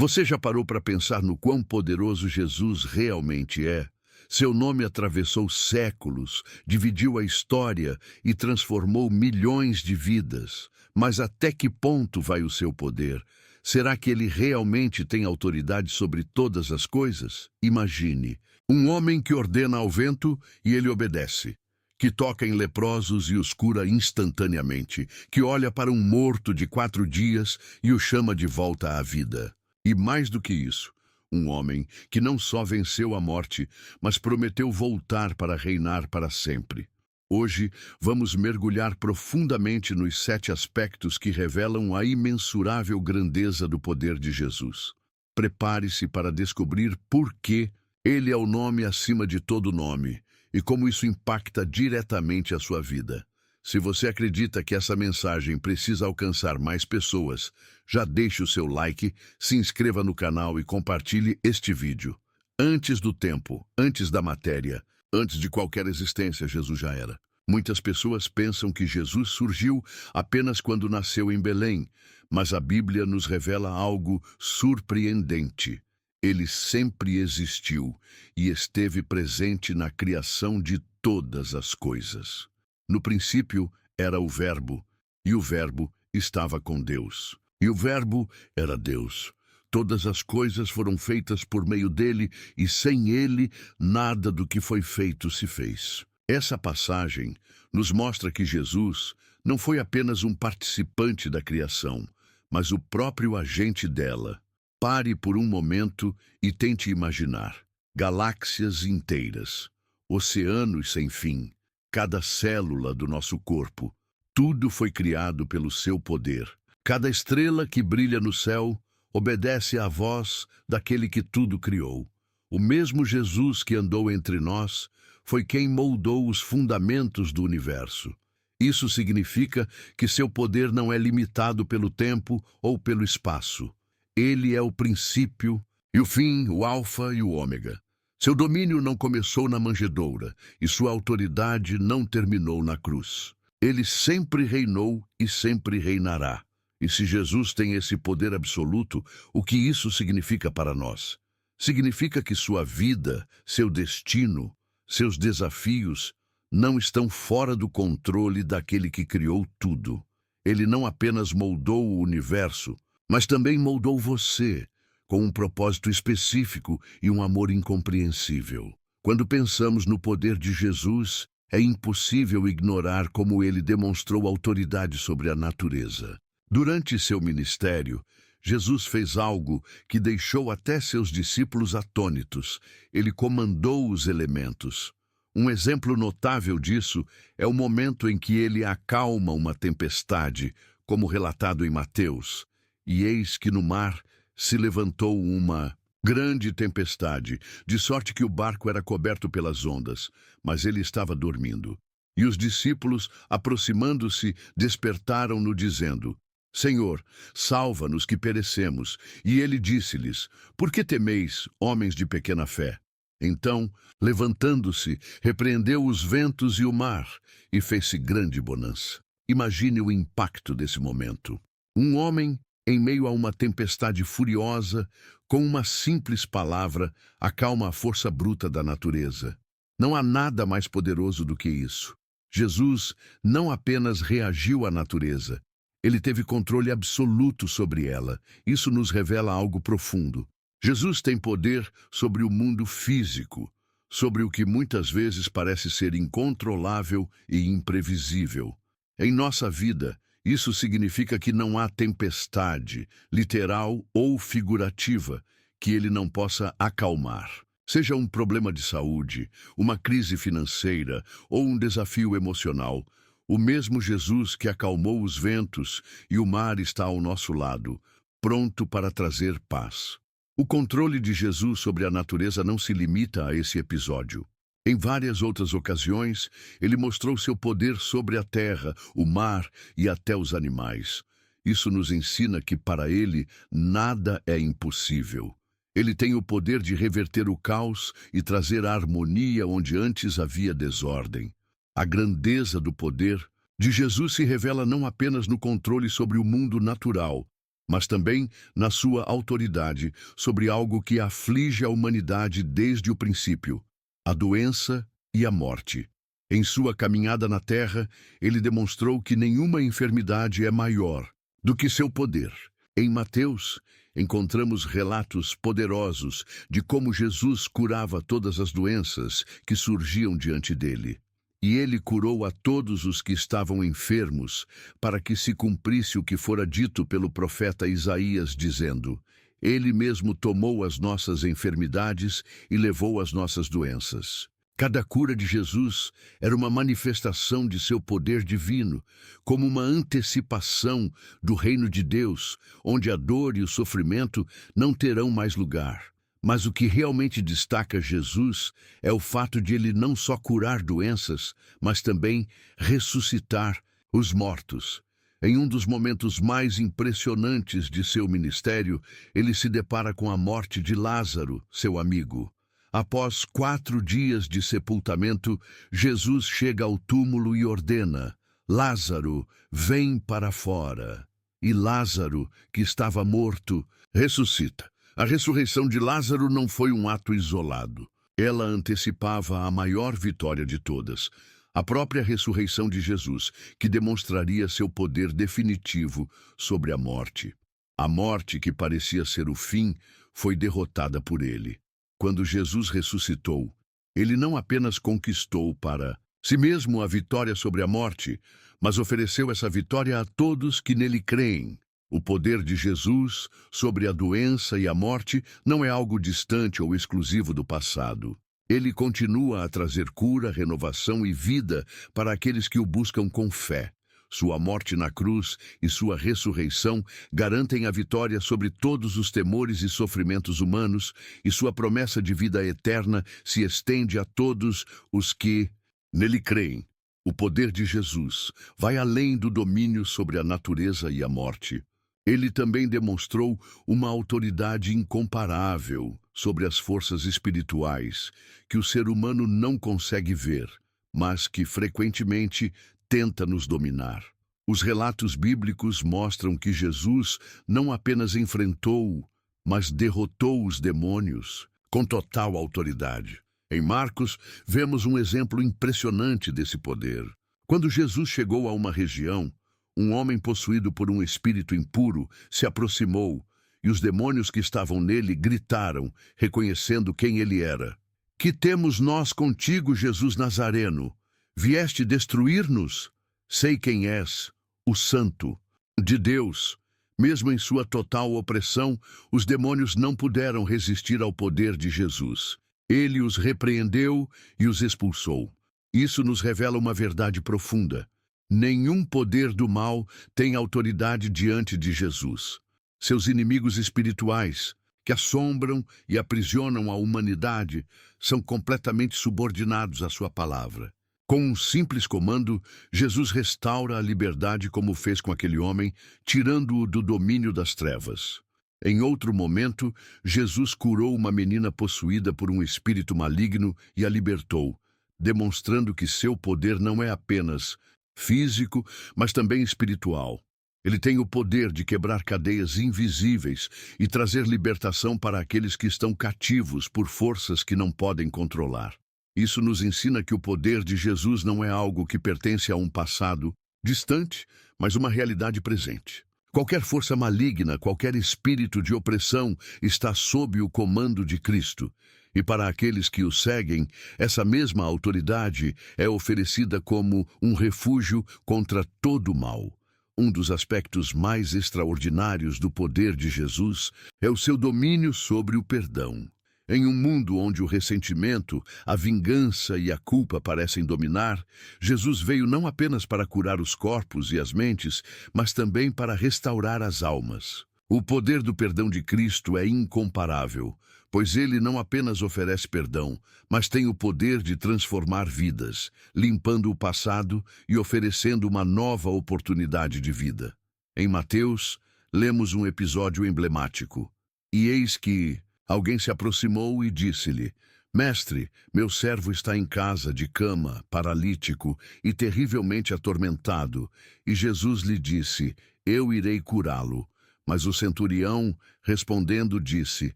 Você já parou para pensar no quão poderoso Jesus realmente é? Seu nome atravessou séculos, dividiu a história e transformou milhões de vidas. Mas até que ponto vai o seu poder? Será que ele realmente tem autoridade sobre todas as coisas? Imagine, um homem que ordena ao vento e ele obedece, que toca em leprosos e os cura instantaneamente, que olha para um morto de 4 dias e o chama de volta à vida. E mais do que isso, um homem que não só venceu a morte, mas prometeu voltar para reinar para sempre. Hoje, vamos mergulhar profundamente nos 7 aspectos que revelam a imensurável grandeza do poder de Jesus. Prepare-se para descobrir por que ele é o nome acima de todo nome e como isso impacta diretamente a sua vida. Se você acredita que essa mensagem precisa alcançar mais pessoas, já deixe o seu like, se inscreva no canal e compartilhe este vídeo. Antes do tempo, antes da matéria, antes de qualquer existência, Jesus já era. Muitas pessoas pensam que Jesus surgiu apenas quando nasceu em Belém, mas a Bíblia nos revela algo surpreendente. Ele sempre existiu e esteve presente na criação de todas as coisas. No princípio era o Verbo, e o Verbo estava com Deus. E o Verbo era Deus. Todas as coisas foram feitas por meio dele, e sem ele, nada do que foi feito se fez. Essa passagem nos mostra que Jesus não foi apenas um participante da criação, mas o próprio agente dela. Pare por um momento e tente imaginar. Galáxias inteiras, oceanos sem fim, cada célula do nosso corpo, tudo foi criado pelo seu poder. Cada estrela que brilha no céu obedece à voz daquele que tudo criou. O mesmo Jesus que andou entre nós foi quem moldou os fundamentos do universo. Isso significa que seu poder não é limitado pelo tempo ou pelo espaço. Ele é o princípio e o fim, o alfa e o ômega. Seu domínio não começou na manjedoura e sua autoridade não terminou na cruz. Ele sempre reinou e sempre reinará. E se Jesus tem esse poder absoluto, o que isso significa para nós? Significa que sua vida, seu destino, seus desafios não estão fora do controle daquele que criou tudo. Ele não apenas moldou o universo, mas também moldou você, com um propósito específico e um amor incompreensível. Quando pensamos no poder de Jesus, é impossível ignorar como ele demonstrou autoridade sobre a natureza. Durante seu ministério, Jesus fez algo que deixou até seus discípulos atônitos. Ele comandou os elementos. Um exemplo notável disso é o momento em que ele acalma uma tempestade, como relatado em Mateus. E eis que no mar se levantou uma grande tempestade, de sorte que o barco era coberto pelas ondas, mas ele estava dormindo. E os discípulos, aproximando-se, despertaram-no dizendo: Senhor, salva-nos que perecemos. E ele disse-lhes: Por que temeis, homens de pequena fé? Então, levantando-se, repreendeu os ventos e o mar, e fez-se grande bonança. Imagine o impacto desse momento. Um homem, em meio a uma tempestade furiosa, com uma simples palavra, acalma a força bruta da natureza. Não há nada mais poderoso do que isso. Jesus não apenas reagiu à natureza, ele teve controle absoluto sobre ela. Isso nos revela algo profundo. Jesus tem poder sobre o mundo físico, sobre o que muitas vezes parece ser incontrolável e imprevisível. Em nossa vida, isso significa que não há tempestade, literal ou figurativa, que ele não possa acalmar. Seja um problema de saúde, uma crise financeira ou um desafio emocional, o mesmo Jesus que acalmou os ventos e o mar está ao nosso lado, pronto para trazer paz. O controle de Jesus sobre a natureza não se limita a esse episódio. Em várias outras ocasiões, ele mostrou seu poder sobre a terra, o mar e até os animais. Isso nos ensina que para ele nada é impossível. Ele tem o poder de reverter o caos e trazer a harmonia onde antes havia desordem. A grandeza do poder de Jesus se revela não apenas no controle sobre o mundo natural, mas também na sua autoridade sobre algo que aflige a humanidade desde o princípio: a doença e a morte. Em sua caminhada na terra, ele demonstrou que nenhuma enfermidade é maior do que seu poder. Em Mateus, encontramos relatos poderosos de como Jesus curava todas as doenças que surgiam diante dele. E ele curou a todos os que estavam enfermos, para que se cumprisse o que fora dito pelo profeta Isaías, dizendo: Ele mesmo tomou as nossas enfermidades e levou as nossas doenças. Cada cura de Jesus era uma manifestação de seu poder divino, como uma antecipação do reino de Deus, onde a dor e o sofrimento não terão mais lugar. Mas o que realmente destaca Jesus é o fato de ele não só curar doenças, mas também ressuscitar os mortos. Em um dos momentos mais impressionantes de seu ministério, ele se depara com a morte de Lázaro, seu amigo. Após 4 dias de sepultamento, Jesus chega ao túmulo e ordena: Lázaro, vem para fora. E Lázaro, que estava morto, ressuscita. A ressurreição de Lázaro não foi um ato isolado. Ela antecipava a maior vitória de todas, a própria ressurreição de Jesus, que demonstraria seu poder definitivo sobre a morte. A morte, que parecia ser o fim, foi derrotada por ele. Quando Jesus ressuscitou, ele não apenas conquistou para si mesmo a vitória sobre a morte, mas ofereceu essa vitória a todos que nele creem. O poder de Jesus sobre a doença e a morte não é algo distante ou exclusivo do passado. Ele continua a trazer cura, renovação e vida para aqueles que o buscam com fé. Sua morte na cruz e sua ressurreição garantem a vitória sobre todos os temores e sofrimentos humanos, e sua promessa de vida eterna se estende a todos os que nele creem. O poder de Jesus vai além do domínio sobre a natureza e a morte. Ele também demonstrou uma autoridade incomparável sobre as forças espirituais que o ser humano não consegue ver, mas que frequentemente tenta nos dominar. Os relatos bíblicos mostram que Jesus não apenas enfrentou, mas derrotou os demônios com total autoridade. Em Marcos, vemos um exemplo impressionante desse poder. Quando Jesus chegou a uma região, um homem possuído por um espírito impuro se aproximou, e os demônios que estavam nele gritaram, reconhecendo quem ele era. Que temos nós contigo, Jesus Nazareno? Vieste destruir-nos? Sei quem és, o Santo de Deus. Mesmo em sua total opressão, os demônios não puderam resistir ao poder de Jesus. Ele os repreendeu e os expulsou. Isso nos revela uma verdade profunda. Nenhum poder do mal tem autoridade diante de Jesus. Seus inimigos espirituais, que assombram e aprisionam a humanidade, são completamente subordinados à sua palavra. Com um simples comando, Jesus restaura a liberdade como fez com aquele homem, tirando-o do domínio das trevas. Em outro momento, Jesus curou uma menina possuída por um espírito maligno e a libertou, demonstrando que seu poder não é apenas físico, mas também espiritual. Ele tem o poder de quebrar cadeias invisíveis e trazer libertação para aqueles que estão cativos por forças que não podem controlar. Isso nos ensina que o poder de Jesus não é algo que pertence a um passado distante, mas uma realidade presente. Qualquer força maligna, qualquer espírito de opressão está sob o comando de Cristo. E para aqueles que o seguem, essa mesma autoridade é oferecida como um refúgio contra todo o mal. Um dos aspectos mais extraordinários do poder de Jesus é o seu domínio sobre o perdão. Em um mundo onde o ressentimento, a vingança e a culpa parecem dominar, Jesus veio não apenas para curar os corpos e as mentes, mas também para restaurar as almas. O poder do perdão de Cristo é incomparável, pois ele não apenas oferece perdão, mas tem o poder de transformar vidas, limpando o passado e oferecendo uma nova oportunidade de vida. Em Mateus, lemos um episódio emblemático. E eis que alguém se aproximou e disse-lhe: Mestre, meu servo está em casa de cama, paralítico e terrivelmente atormentado. E Jesus lhe disse: Eu irei curá-lo. Mas o centurião, respondendo, disse: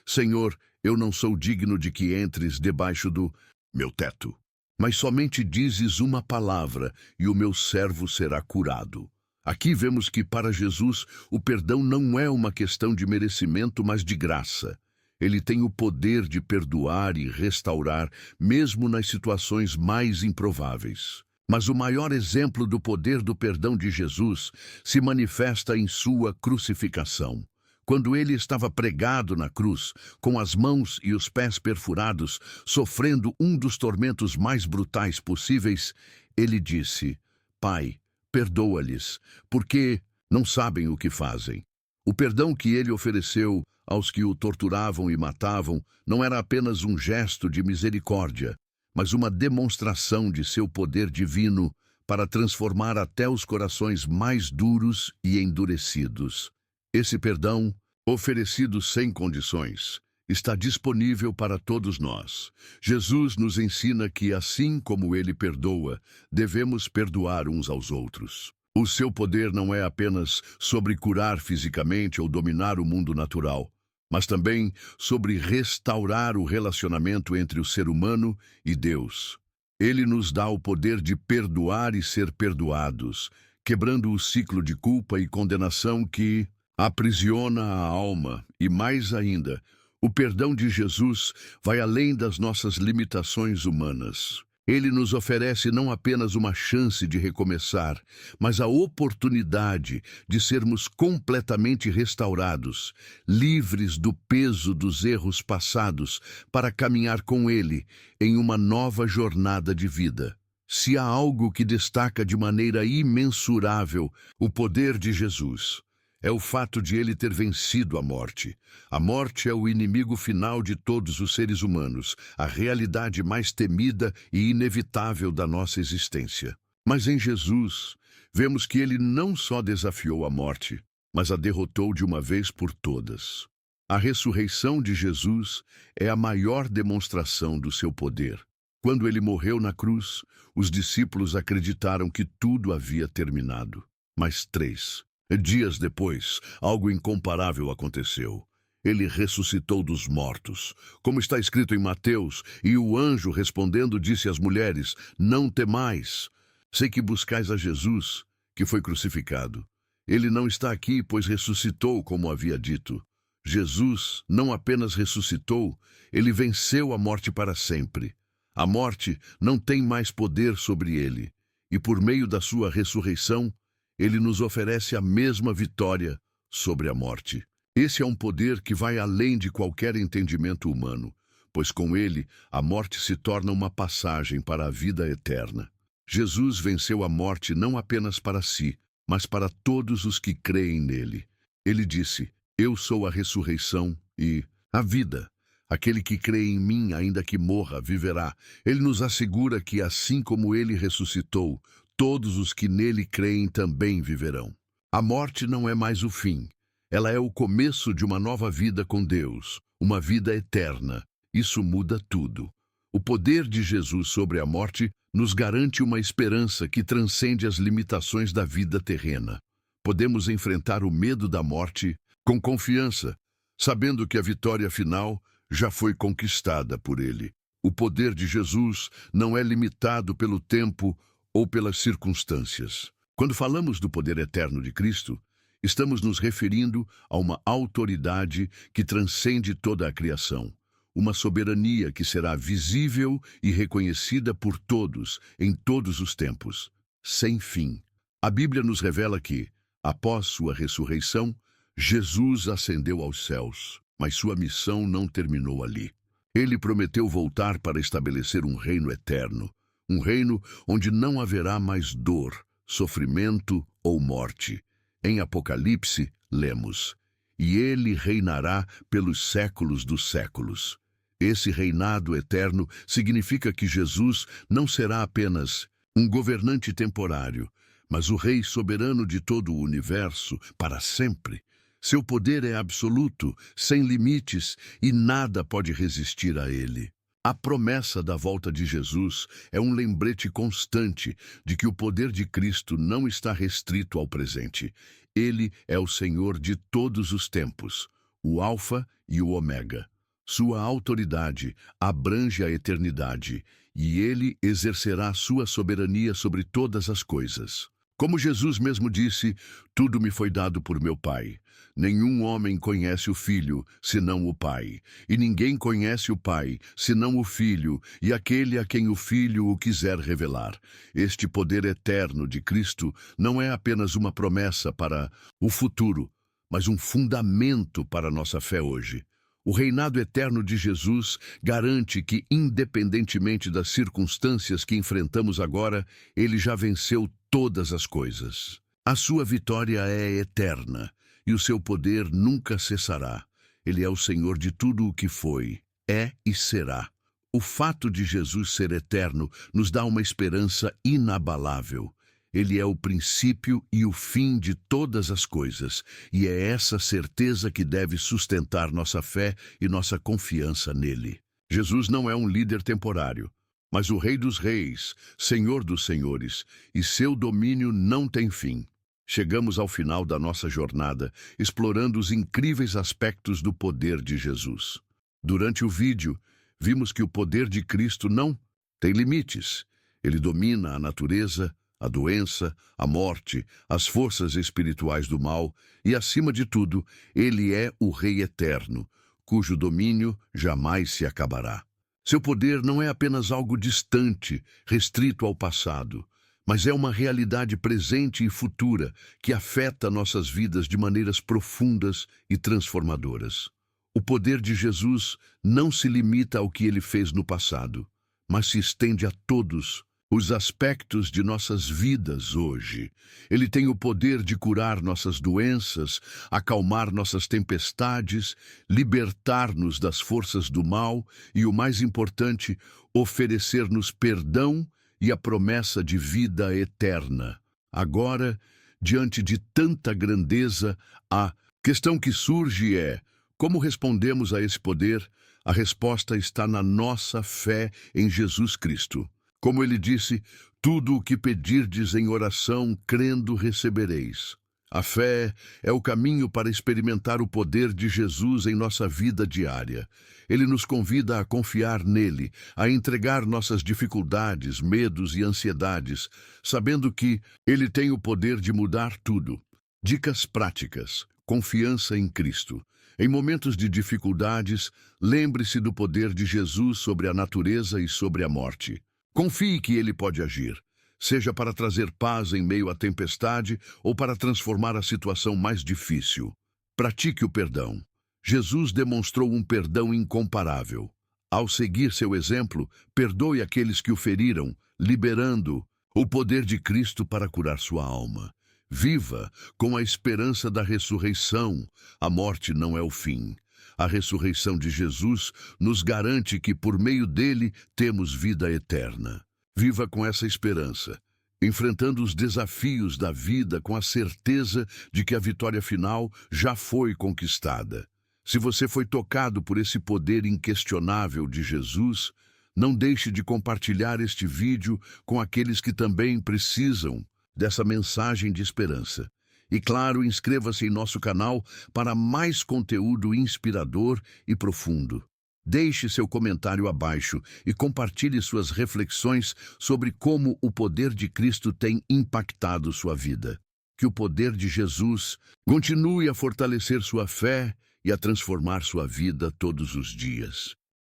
Senhor, eu não sou digno de que entres debaixo do meu teto. Mas somente dizes uma palavra, e o meu servo será curado. Aqui vemos que, para Jesus, o perdão não é uma questão de merecimento, mas de graça. Ele tem o poder de perdoar e restaurar, mesmo nas situações mais improváveis. Mas o maior exemplo do poder do perdão de Jesus se manifesta em sua crucificação. Quando ele estava pregado na cruz, com as mãos e os pés perfurados, sofrendo um dos tormentos mais brutais possíveis, ele disse: Pai, perdoa-lhes, porque não sabem o que fazem. O perdão que ele ofereceu aos que o torturavam e matavam não era apenas um gesto de misericórdia, mas uma demonstração de seu poder divino para transformar até os corações mais duros e endurecidos. Esse perdão, oferecido sem condições, está disponível para todos nós. Jesus nos ensina que, assim como ele perdoa, devemos perdoar uns aos outros. O seu poder não é apenas sobre curar fisicamente ou dominar o mundo natural, mas também sobre restaurar o relacionamento entre o ser humano e Deus. Ele nos dá o poder de perdoar e ser perdoados, quebrando o ciclo de culpa e condenação que aprisiona a alma. E mais ainda, o perdão de Jesus vai além das nossas limitações humanas. Ele nos oferece não apenas uma chance de recomeçar, mas a oportunidade de sermos completamente restaurados, livres do peso dos erros passados, para caminhar com Ele em uma nova jornada de vida. Se há algo que destaca de maneira imensurável o poder de Jesus, é o fato de ele ter vencido a morte. A morte é o inimigo final de todos os seres humanos, a realidade mais temida e inevitável da nossa existência. Mas em Jesus, vemos que ele não só desafiou a morte, mas a derrotou de uma vez por todas. A ressurreição de Jesus é a maior demonstração do seu poder. Quando ele morreu na cruz, os discípulos acreditaram que tudo havia terminado. Mas 3 dias depois, algo incomparável aconteceu. Ele ressuscitou dos mortos, como está escrito em Mateus, e o anjo respondendo disse às mulheres: Não temais, sei que buscais a Jesus, que foi crucificado. Ele não está aqui, pois ressuscitou, como havia dito. Jesus não apenas ressuscitou, ele venceu a morte para sempre. A morte não tem mais poder sobre ele, e por meio da sua ressurreição, ele nos oferece a mesma vitória sobre a morte. Esse é um poder que vai além de qualquer entendimento humano, pois com ele a morte se torna uma passagem para a vida eterna. Jesus venceu a morte não apenas para si, mas para todos os que creem nele. Ele disse: Eu sou a ressurreição e a vida. Aquele que crê em mim, ainda que morra, viverá. Ele nos assegura que, assim como ele ressuscitou, todos os que nele creem também viverão. A morte não é mais o fim. Ela é o começo de uma nova vida com Deus, uma vida eterna. Isso muda tudo. O poder de Jesus sobre a morte nos garante uma esperança que transcende as limitações da vida terrena. Podemos enfrentar o medo da morte com confiança, sabendo que a vitória final já foi conquistada por ele. O poder de Jesus não é limitado pelo tempo ou pelas circunstâncias. Quando falamos do poder eterno de Cristo, estamos nos referindo a uma autoridade que transcende toda a criação, uma soberania que será visível e reconhecida por todos, em todos os tempos, sem fim. A Bíblia nos revela que, após sua ressurreição, Jesus ascendeu aos céus, mas sua missão não terminou ali. Ele prometeu voltar para estabelecer um reino eterno, um reino onde não haverá mais dor, sofrimento ou morte. Em Apocalipse, lemos: E ele reinará pelos séculos dos séculos. Esse reinado eterno significa que Jesus não será apenas um governante temporário, mas o rei soberano de todo o universo para sempre. Seu poder é absoluto, sem limites, e nada pode resistir a ele. A promessa da volta de Jesus é um lembrete constante de que o poder de Cristo não está restrito ao presente. Ele é o Senhor de todos os tempos, o Alfa e o Ômega. Sua autoridade abrange a eternidade, e ele exercerá sua soberania sobre todas as coisas. Como Jesus mesmo disse, tudo me foi dado por meu Pai. Nenhum homem conhece o Filho, senão o Pai. E ninguém conhece o Pai, senão o Filho, e aquele a quem o Filho o quiser revelar. Este poder eterno de Cristo não é apenas uma promessa para o futuro, mas um fundamento para a nossa fé hoje. O reinado eterno de Jesus garante que, independentemente das circunstâncias que enfrentamos agora, ele já venceu todas as coisas. A sua vitória é eterna e o seu poder nunca cessará. Ele é o Senhor de tudo o que foi, é e será. O fato de Jesus ser eterno nos dá uma esperança inabalável. Ele é o princípio e o fim de todas as coisas, e é essa certeza que deve sustentar nossa fé e nossa confiança nele. Jesus não é um líder temporário, mas o Rei dos Reis, Senhor dos Senhores, e seu domínio não tem fim. Chegamos ao final da nossa jornada, explorando os incríveis aspectos do poder de Jesus. Durante o vídeo, vimos que o poder de Cristo não tem limites. Ele domina a natureza, a doença, a morte, as forças espirituais do mal e, acima de tudo, ele é o Rei eterno, cujo domínio jamais se acabará. Seu poder não é apenas algo distante, restrito ao passado, mas é uma realidade presente e futura que afeta nossas vidas de maneiras profundas e transformadoras. O poder de Jesus não se limita ao que ele fez no passado, mas se estende a todos os aspectos de nossas vidas hoje. Ele tem o poder de curar nossas doenças, acalmar nossas tempestades, libertar-nos das forças do mal e, o mais importante, oferecer-nos perdão e a promessa de vida eterna. Agora, diante de tanta grandeza, a questão que surge é: como respondemos a esse poder? A resposta está na nossa fé em Jesus Cristo. Como ele disse, tudo o que pedirdes em oração, crendo, recebereis. A fé é o caminho para experimentar o poder de Jesus em nossa vida diária. Ele nos convida a confiar nele, a entregar nossas dificuldades, medos e ansiedades, sabendo que ele tem o poder de mudar tudo. Dicas práticas: confiança em Cristo. Em momentos de dificuldades, lembre-se do poder de Jesus sobre a natureza e sobre a morte. Confie que ele pode agir, seja para trazer paz em meio à tempestade ou para transformar a situação mais difícil. Pratique o perdão. Jesus demonstrou um perdão incomparável. Ao seguir seu exemplo, perdoe aqueles que o feriram, liberando o poder de Cristo para curar sua alma. Viva com a esperança da ressurreição. A morte não é o fim. A ressurreição de Jesus nos garante que, por meio dele, temos vida eterna. Viva com essa esperança, enfrentando os desafios da vida com a certeza de que a vitória final já foi conquistada. Se você foi tocado por esse poder inquestionável de Jesus, não deixe de compartilhar este vídeo com aqueles que também precisam dessa mensagem de esperança. E claro, inscreva-se em nosso canal para mais conteúdo inspirador e profundo. Deixe seu comentário abaixo e compartilhe suas reflexões sobre como o poder de Cristo tem impactado sua vida. Que o poder de Jesus continue a fortalecer sua fé e a transformar sua vida todos os dias.